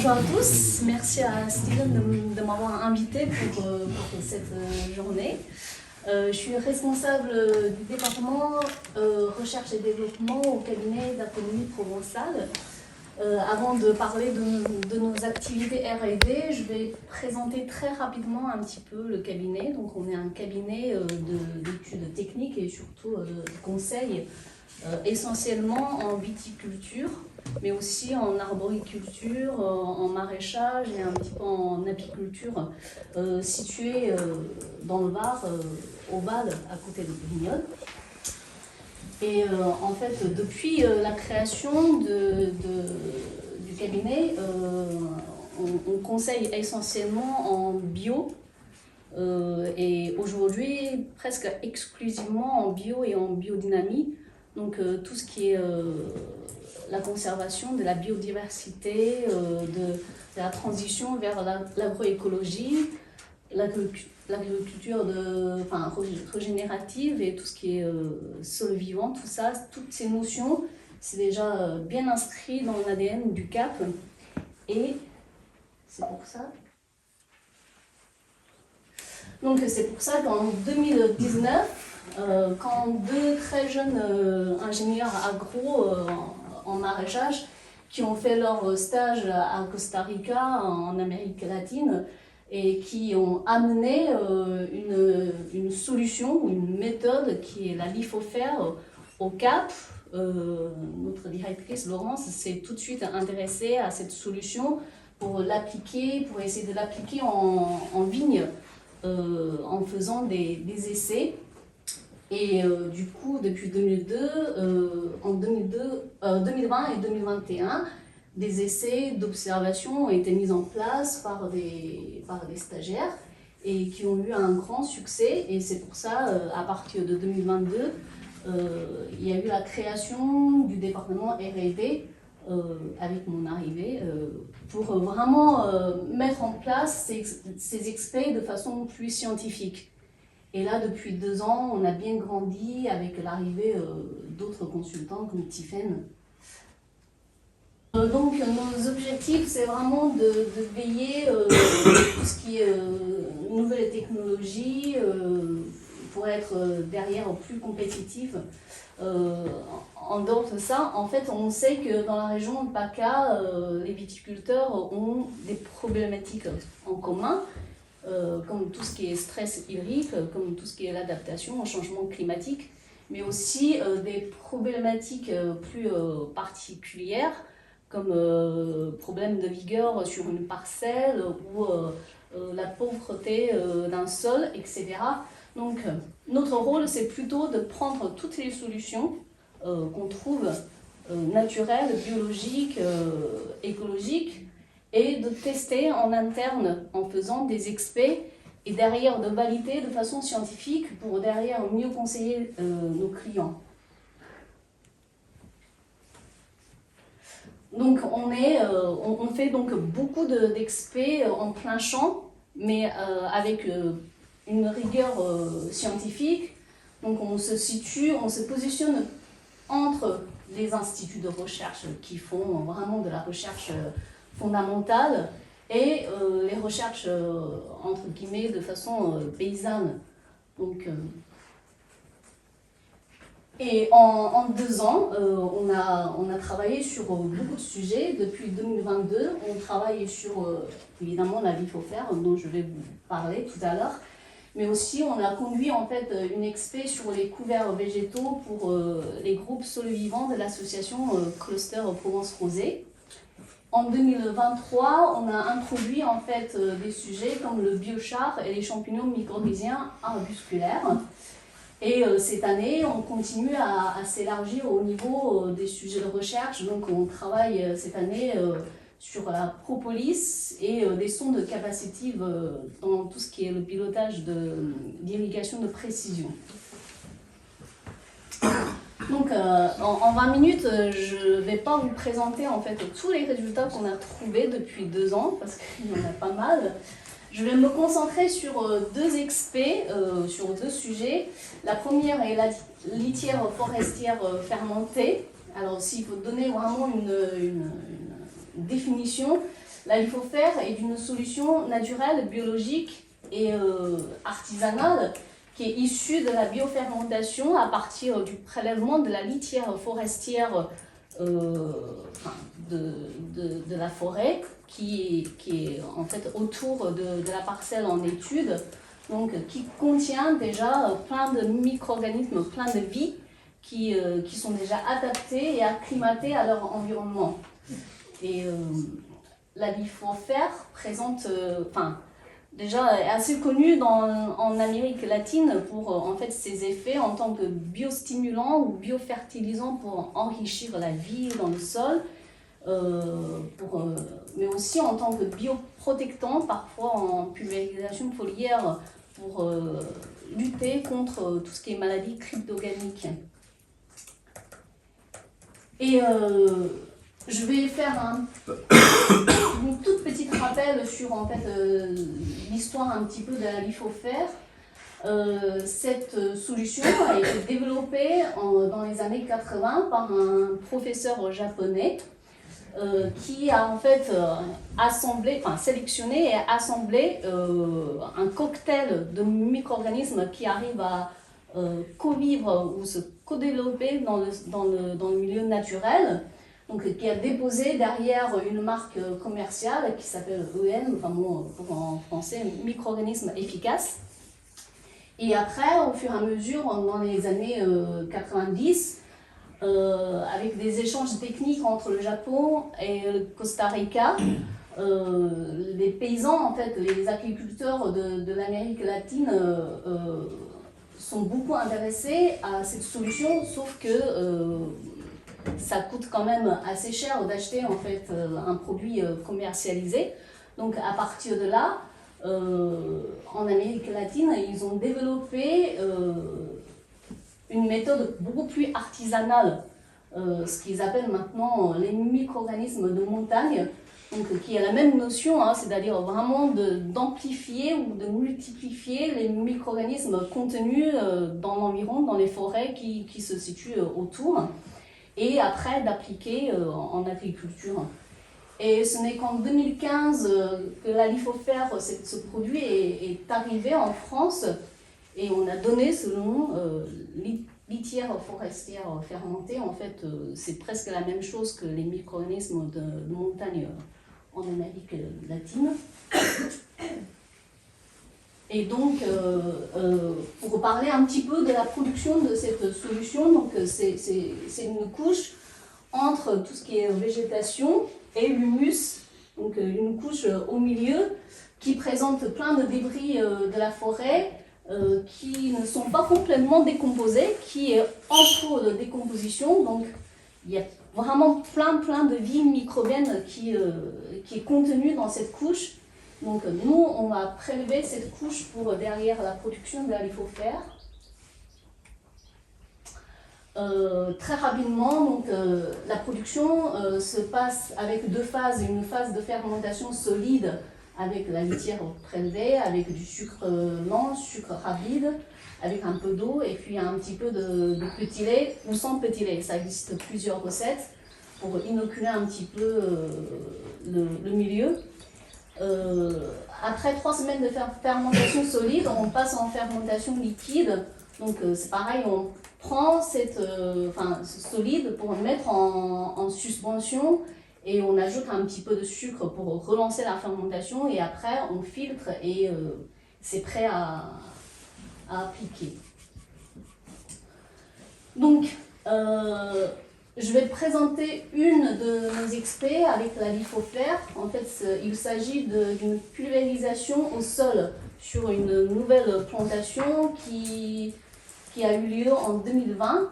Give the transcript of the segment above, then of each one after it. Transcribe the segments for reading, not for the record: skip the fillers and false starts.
Bonjour à tous, merci à Steven de m'avoir invité pour cette journée. Je suis responsable du département recherche et développement au cabinet d'Aponomie Provençale. Avant de parler de nos activités R&D, je vais présenter très rapidement un petit peu le cabinet. Donc on est un cabinet d'études techniques et surtout de conseils essentiellement en viticulture, mais aussi en arboriculture, en maraîchage et un petit peu en apiculture, situé dans le Var, au Val, à côté de Brignoles. Et en fait, depuis la création du cabinet, on conseille essentiellement en bio, et aujourd'hui presque exclusivement en bio et en biodynamie. Donc tout ce qui est la conservation de la biodiversité, de la transition vers l'agroécologie, l'agriculture régénérative et tout ce qui est sol vivant, tout ça, toutes ces notions, c'est déjà bien inscrit dans l'ADN du CAP. Et c'est pour ça. Donc c'est pour ça qu'en 2019, quand deux très jeunes ingénieurs agro en maraîchage qui ont fait leur stage à Costa Rica en Amérique latine et qui ont amené une solution ou une méthode qui est la lithofère au CAP, notre directrice Laurence s'est tout de suite intéressée à cette solution pour l'appliquer, pour essayer de l'appliquer en vigne, en faisant des essais. Et du coup, depuis 2020 et 2021, des essais d'observation ont été mis en place par des stagiaires et qui ont eu un grand succès. Et c'est pour ça, à partir de 2022, il y a eu la création du département R&D avec mon arrivée pour vraiment mettre en place ces experts de façon plus scientifique. Et là, depuis 2 ans, on a bien grandi avec l'arrivée d'autres consultants comme Tiffen. Donc, nos objectifs, c'est vraiment de veiller tout ce qui est nouvelles technologies pour être derrière plus compétitif. En dehors de ça, en fait, on sait que dans la région de PACA, les viticulteurs ont des problématiques en commun. Comme tout ce qui est stress hydrique, comme tout ce qui est l'adaptation au changement climatique, mais aussi des problématiques plus particulières, comme problème de vigueur sur une parcelle ou la pauvreté d'un sol, etc. Donc notre rôle, c'est plutôt de prendre toutes les solutions qu'on trouve naturelles, biologiques, écologiques, et de tester en interne en faisant des expés et derrière de valider de façon scientifique pour derrière mieux conseiller nos clients. Donc on fait donc beaucoup d'expés en plein champ, mais avec une rigueur scientifique. Donc on se positionne entre les instituts de recherche qui font vraiment de la recherche fondamentale et les recherches entre guillemets de façon paysanne. Donc, et en 2 ans, on a travaillé sur beaucoup de sujets. Depuis 2022, on travaille sur évidemment la lithofère dont je vais vous parler tout à l'heure, mais aussi on a conduit en fait une expé sur les couverts végétaux pour les groupes sol vivants de l'association Cluster Provence Rosée. En 2023, on a introduit en fait des sujets comme le biochar et les champignons mycorhiziens arbusculaires. Et cette année, on continue à s'élargir au niveau des sujets de recherche. Donc on travaille cette année sur la propolis et des sondes capacitives dans tout ce qui est le pilotage d'irrigation de précision. Donc en 20 minutes, je ne vais pas vous présenter en fait tous les résultats qu'on a trouvés depuis 2 ans, parce qu'il y en a pas mal. Je vais me concentrer sur 2 expés, sur 2 sujets. La première est la litière forestière fermentée. Alors s'il faut donner vraiment une définition, La lithophère est une solution naturelle, biologique et artisanale qui est issue de la biofermentation à partir du prélèvement de la litière forestière de la forêt qui est en fait autour de la parcelle en étude, donc qui contient déjà plein de micro-organismes, plein de vies qui sont déjà adaptés et acclimatés à leur environnement. Et la lithophère présente, déjà est assez connue en Amérique latine pour en fait ses effets en tant que biostimulant ou biofertilisant pour enrichir la vie dans le sol, mais aussi en tant que bioprotectant, parfois en pulvérisation foliaire pour lutter contre tout ce qui est maladie cryptogamique. Et je vais faire une toute petite rappel sur en fait, l'histoire un petit peu de la lithophère. Cette solution a été développée dans les années 80 par un professeur japonais qui a en fait sélectionné et assemblé un cocktail de micro-organismes qui arrivent à co-vivre ou se co-développer dans le milieu naturel. Donc, qui a déposé derrière une marque commerciale qui s'appelle EM, en français, micro-organisme efficace. Et après, au fur et à mesure, dans les années 90, avec des échanges techniques entre le Japon et le Costa Rica, les paysans, en fait, les agriculteurs de l'Amérique latine sont beaucoup intéressés à cette solution, sauf que ça coûte quand même assez cher d'acheter en fait un produit commercialisé. Donc à partir de là, en Amérique latine, ils ont développé une méthode beaucoup plus artisanale, ce qu'ils appellent maintenant les micro-organismes de montagne, donc qui a la même notion, c'est-à-dire vraiment d'amplifier ou de multiplier les micro-organismes contenus dans l'environ, dans les forêts qui se situent autour, et après d'appliquer en agriculture. Et ce n'est qu'en 2015 que la lithophère, ce produit, est arrivé en France, et on a donné ce nom, litière forestière fermentée. En fait, c'est presque la même chose que les micro-organismes de montagne en Amérique latine. Et donc, pour parler un petit peu de la production de cette solution, donc c'est une couche entre tout ce qui est végétation et l'humus, donc une couche au milieu qui présente plein de débris de la forêt qui ne sont pas complètement décomposés, qui est en cours de décomposition. Donc, il y a vraiment plein de vie microbienne qui est contenue dans cette couche. Donc nous, on va prélever cette couche pour derrière la production de la lithophère. Très rapidement, donc, la production se passe avec deux phases. Une phase de fermentation solide avec la litière prélevée, avec du sucre lent, sucre rapide, avec un peu d'eau et puis un petit peu de petit lait ou sans petit lait. Ça existe plusieurs recettes pour inoculer un petit peu le milieu. Après 3 semaines de fermentation solide, on passe en fermentation liquide. Donc c'est pareil, on prend ce solide pour le mettre en suspension et on ajoute un petit peu de sucre pour relancer la fermentation et après on filtre et c'est prêt à appliquer. Donc je vais présenter une de nos experts avec la lithophère. En fait, il s'agit d'une pulvérisation au sol sur une nouvelle plantation qui a eu lieu en 2020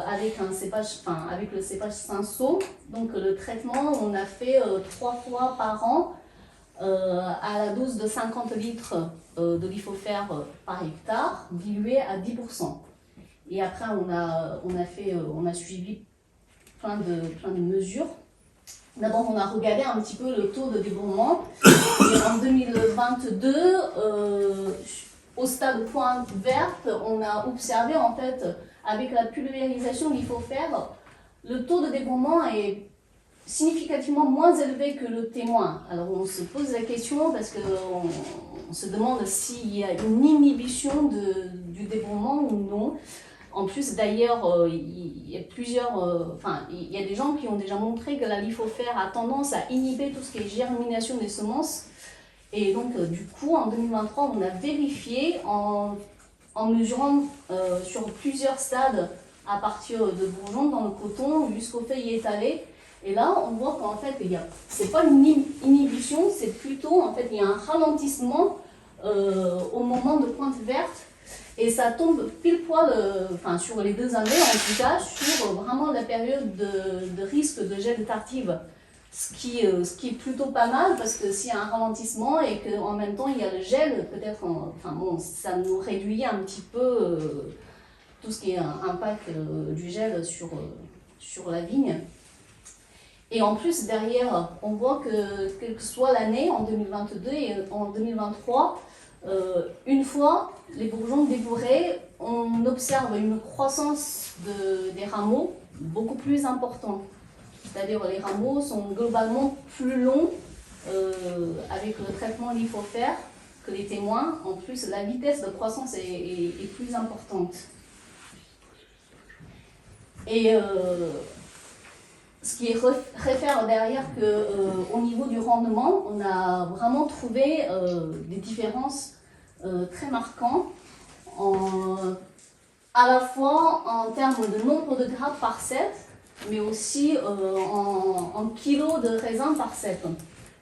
avec le cépage Cinsault. Donc le traitement, on a fait 3 fois par an à la dose de 50 litres de lithophère par hectare, dilué à 10%. Et après, on a suivi plein de mesures. D'abord, on a regardé un petit peu le taux de débourrement. Et en 2022, au stade pointe verte, on a observé en fait, avec la pulvérisation lithophère, le taux de débourrement est significativement moins élevé que le témoin. Alors on se pose la question parce qu'on se demande s'il y a une inhibition du développement ou non. En plus, d'ailleurs, il y a il y a des gens qui ont déjà montré que la lipofère a tendance à inhiber tout ce qui est germination des semences. Et donc, du coup, en 2023, on a vérifié en mesurant sur plusieurs stades à partir de bourgeons dans le coton jusqu'aux feuilles étalées. Et là, on voit qu'en fait, c'est pas une inhibition, c'est plutôt, en fait, il y a un ralentissement au moment de pointe verte. Et ça tombe pile poil, sur les 2 années, en tout cas, sur vraiment la période de risque de gel tardive. Ce qui est plutôt pas mal, parce que s'il y a un ralentissement et qu'en même temps il y a le gel, peut-être, ça nous réduit un petit peu tout ce qui est impact du gel sur la vigne. Et en plus, derrière, on voit que, quelle que soit l'année, en 2022 et en 2023, une fois les bourgeons dévorés, on observe une croissance des rameaux beaucoup plus importante. C'est-à-dire les rameaux sont globalement plus longs avec le traitement lipofère que les témoins. En plus, la vitesse de croissance est plus importante. Et ce qui réfère derrière qu'au niveau du rendement, on a vraiment trouvé des différences très marquantes, à la fois en termes de nombre de grappes par cep, mais aussi en kilos de raisin par cep.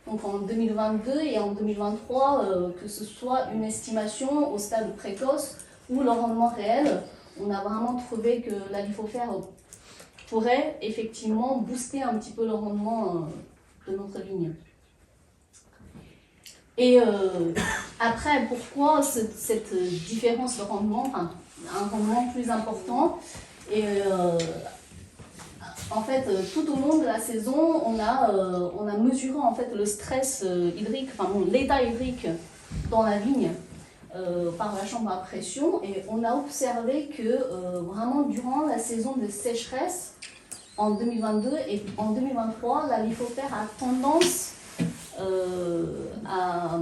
Donc en 2022 et en 2023, que ce soit une estimation au stade précoce ou le rendement réel, on a vraiment trouvé que la lipofère pourrait effectivement booster un petit peu le rendement de notre vigne. Et après, pourquoi cette différence de rendement, un rendement plus important? Et en fait, tout au long de la saison, on a mesuré en fait le stress hydrique, l'état hydrique dans la vigne par la chambre à pression, et on a observé que vraiment durant la saison de sécheresse en 2022 et en 2023, la lipofère a tendance à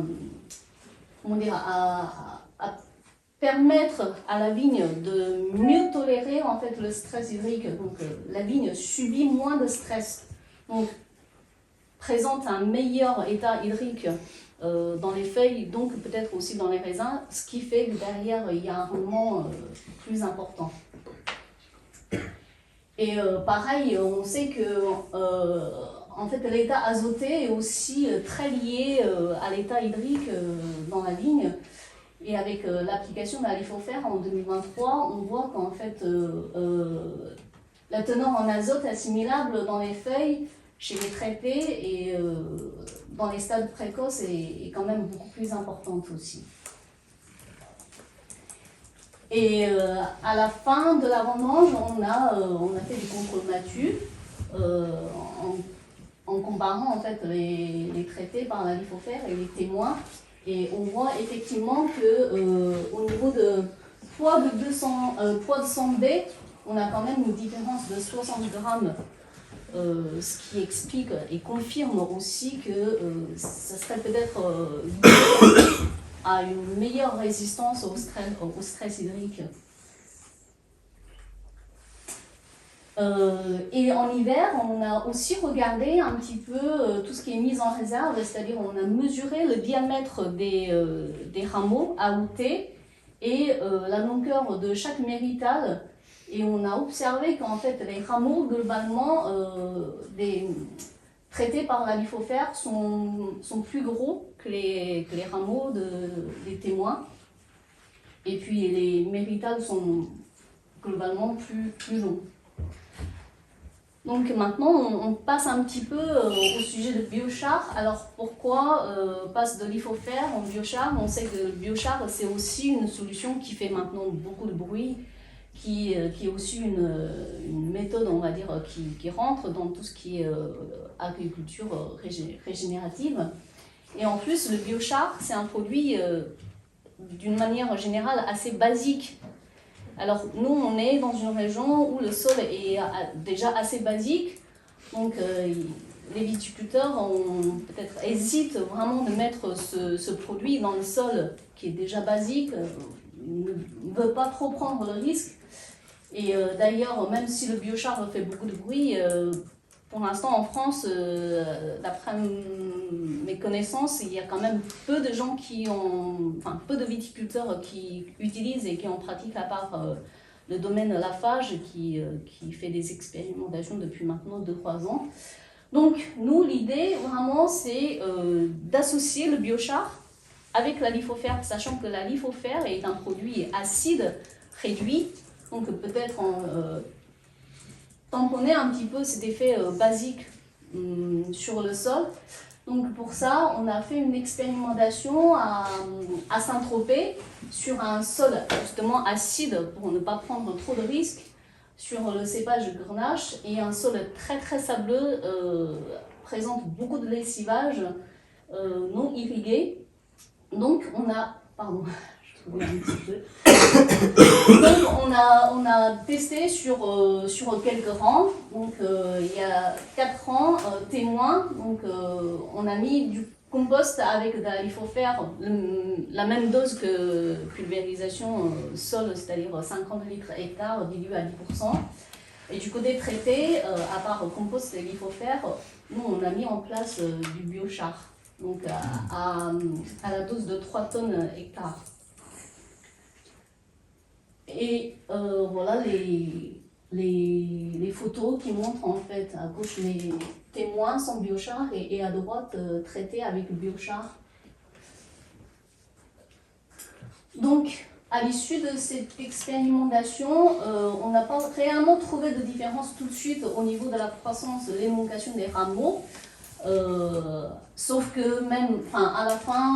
permettre à la vigne de mieux tolérer en fait le stress hydrique. Donc la vigne subit moins de stress, donc présente un meilleur état hydrique dans les feuilles, donc peut-être aussi dans les raisins, ce qui fait que derrière il y a un rendement plus important. Et pareil, on sait que en fait, l'état azoté est aussi très lié à l'état hydrique dans la vigne. Et avec l'application de la lipofère en 2023, on voit qu'en fait, la teneur en azote assimilable dans les feuilles, chez les traités et dans les stades précoces est quand même beaucoup plus importante aussi. Et à la fin de la vendange, on a fait des contrôles natus en comparant en fait les traités par la lipofère et les témoins. Et on voit effectivement que au niveau de poids de 100 B, on a quand même une différence de 60 grammes, ce qui explique et confirme aussi que ça serait peut-être à une meilleure résistance au stress hydrique. Et en hiver, on a aussi regardé un petit peu tout ce qui est mise en réserve, c'est-à-dire on a mesuré le diamètre des rameaux AOT et la longueur de chaque méritale, et on a observé qu'en fait les rameaux globalement traités par la lipofère sont plus gros que les rameaux des témoins, et puis les méritales sont globalement plus longs. Donc maintenant, on passe un petit peu au sujet de biochar. Alors pourquoi passe de lipofère en biochar? On sait que le biochar, c'est aussi une solution qui fait maintenant beaucoup de bruit, qui est aussi une méthode, on va dire, qui rentre dans tout ce qui est agriculture régénérative. Et en plus, le biochar, c'est un produit d'une manière générale assez basique. Alors nous, on est dans une région où le sol est déjà assez basique, donc les viticulteurs peut-être hésitent vraiment de mettre ce produit dans le sol qui est déjà basique, ne veut pas trop prendre le risque. Et d'ailleurs, même si le biochar fait beaucoup de bruit, pour l'instant en France, d'après mes connaissances, il y a quand même peu de gens peu de viticulteurs qui utilisent et qui en pratiquent, à part le domaine Lafarge qui fait des expérimentations depuis maintenant 2-3 ans. Donc nous, l'idée vraiment, c'est d'associer le biochar avec la lithofère, sachant que la lithofère est un produit acide réduit, donc peut-être tamponner un petit peu cet effet basique sur le sol. Donc pour ça, on a fait une expérimentation à Saint-Tropez sur un sol justement acide pour ne pas prendre trop de risques, sur le cépage Grenache, et un sol très très sableux présente beaucoup de lessivage non irrigué. Donc on a, pardon, je trouvais un petit peu. Donc on a testé sur quelques rangs. Donc il y a 4 rangs témoins. Donc on a mis du compost avec de la lithofère, la même dose que pulvérisation sol, c'est-à-dire 50 litres hectare dilué à 10%. Et du côté traité, à part compost et lithofère, nous on a mis en place du biochar, donc à la dose de 3 tonnes hectare. Et voilà les photos qui montrent en fait à gauche les témoins sans biochar et à droite traités avec le biochar. Donc, à l'issue de cette expérimentation, on n'a pas réellement trouvé de différence tout de suite au niveau de la croissance, de l'émulcation des rameaux. Sauf que même à la fin,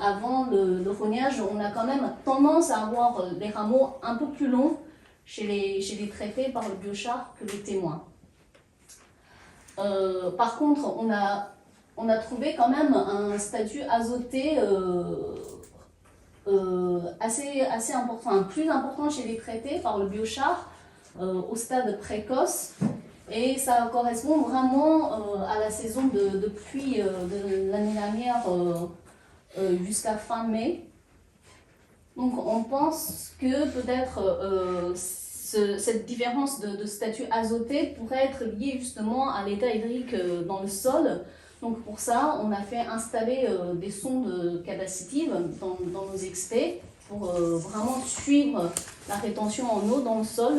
avant le rognage, on a quand même tendance à avoir les rameaux un peu plus longs chez les traités par le biochar que les témoins. Par contre, on a trouvé quand même un statut azoté assez important, plus important chez les traités par le biochar au stade précoce. Et ça correspond vraiment à la saison de pluie de l'année dernière jusqu'à fin mai. Donc on pense que peut-être cette différence de statut azoté pourrait être liée justement à l'état hydrique dans le sol. Donc pour ça, on a fait installer des sondes capacitives dans nos expés pour vraiment suivre la rétention en eau dans le sol.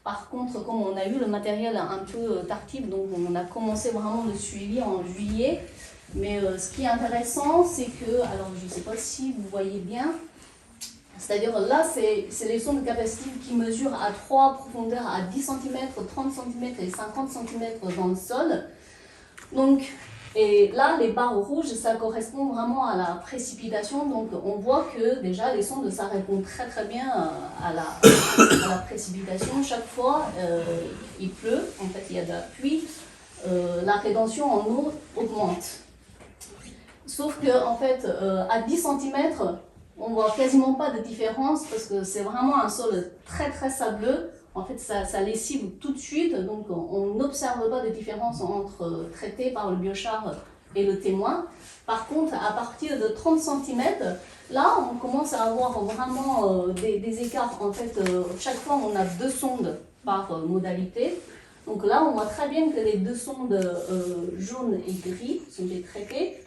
Par contre, comme on a eu le matériel un peu tardif, donc on a commencé vraiment le suivi en juillet. Mais ce qui est intéressant, c'est que, alors je ne sais pas si vous voyez bien, c'est-à-dire là, c'est les sondes capacitives qui mesurent à 3 profondeurs à 10 cm, 30 cm et 50 cm dans le sol. Donc, et là, les barres rouges, ça correspond vraiment à la précipitation. Donc, on voit que déjà, les sondes, ça répond très très bien à la précipitation. Chaque fois, il pleut, en fait, il y a de la pluie, la rétention en eau augmente. Sauf que, en fait, à 10 cm, on voit quasiment pas de différence parce que c'est vraiment un sol très très sableux. En fait, ça lessive tout de suite, donc on n'observe pas de différence entre traité par le biochar et le témoin. Par contre, à partir de 30 cm, là, on commence à avoir vraiment des écarts. En fait, chaque fois, on a 2 sondes par modalité. Donc là, on voit très bien que les 2 sondes jaunes et gris sont des traités.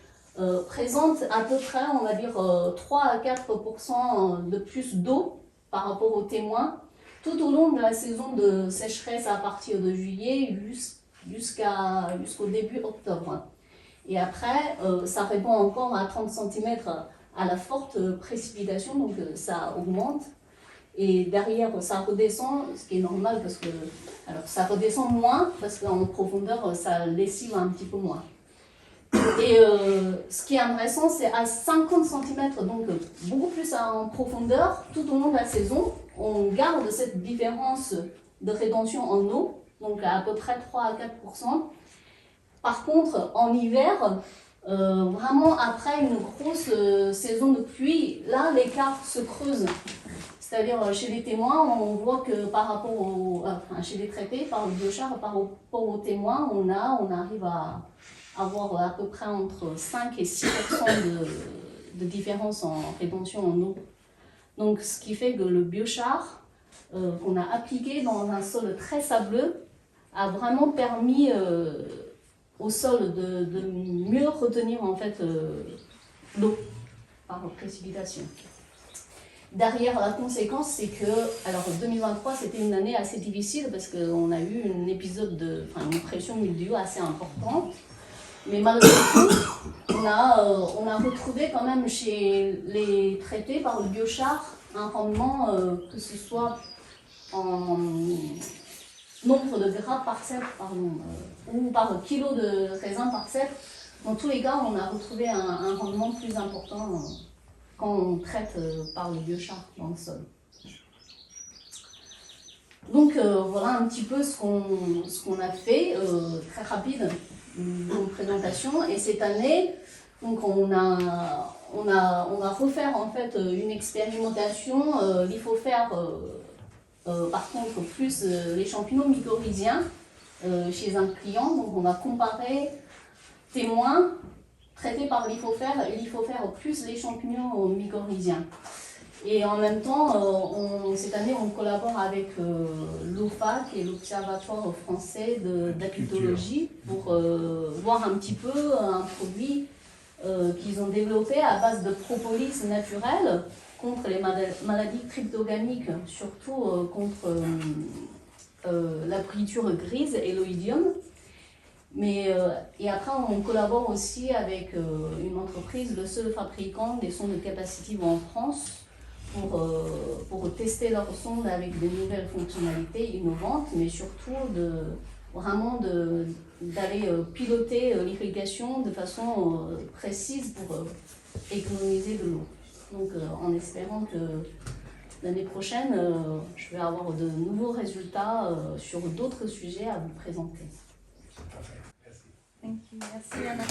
Présentent à peu près, on va dire, 3 à 4% de plus d'eau par rapport aux témoins, tout au long de la saison de sécheresse à partir de juillet jusqu'au début octobre. Et après, ça répond encore à 30 cm à la forte précipitation, donc ça augmente. Et derrière, ça redescend, ce qui est normal parce que, alors ça redescend moins parce qu'en profondeur, ça lessive un petit peu moins. Et ce qui est intéressant, c'est à 50 cm, donc beaucoup plus en profondeur, tout au long de la saison, on garde cette différence de rétention en eau, donc à peu près 3 à 4%. Par contre, en hiver, vraiment après une grosse saison de pluie, là l'écart se creuse. C'est-à-dire, chez les témoins, on voit que par rapport chez les traités, par le biochar, par rapport aux témoins, on arrive à avoir à peu près entre 5 et 6% de différence en rétention en eau. Donc, ce qui fait que le biochar qu'on a appliqué dans un sol très sableux a vraiment permis au sol de mieux retenir en fait l'eau par précipitation. Derrière, la conséquence, c'est que, alors 2023, c'était une année assez difficile parce qu'on a eu un épisode une pression mildiou assez importante. Mais malgré tout, on a retrouvé quand même chez les traités par le biochar un rendement, que ce soit en nombre de grammes par cep, ou par kilo de raisin par cep. Dans tous les cas, on a retrouvé un rendement plus important quand on traite par le biochar dans le sol. Donc voilà un petit peu ce qu'on a fait, très rapide, une présentation. Et cette année, donc on a refait en fait une expérimentation. Il faut faire par contre plus les champignons mycorhiziens chez un client. Donc on va comparer témoins traités par l'IFOFER plus les champignons mycorhiziens. Et en même temps, cette année, on collabore avec l'OFA, qui est l'Observatoire français d'apitologie, pour voir un petit peu un produit qu'ils ont développé à base de propolis naturel contre les maladies cryptogamiques, surtout contre la brûlure grise et l'oïdium. Et après, on collabore aussi avec une entreprise, le seul fabricant des sondes capacitives en France, pour tester leurs sondes avec de nouvelles fonctionnalités innovantes, mais surtout d'aller piloter l'irrigation de façon précise pour économiser de l'eau. Donc en espérant que l'année prochaine, je vais avoir de nouveaux résultats sur d'autres sujets à vous présenter. Parfait. Merci. Thank you. Merci Anna.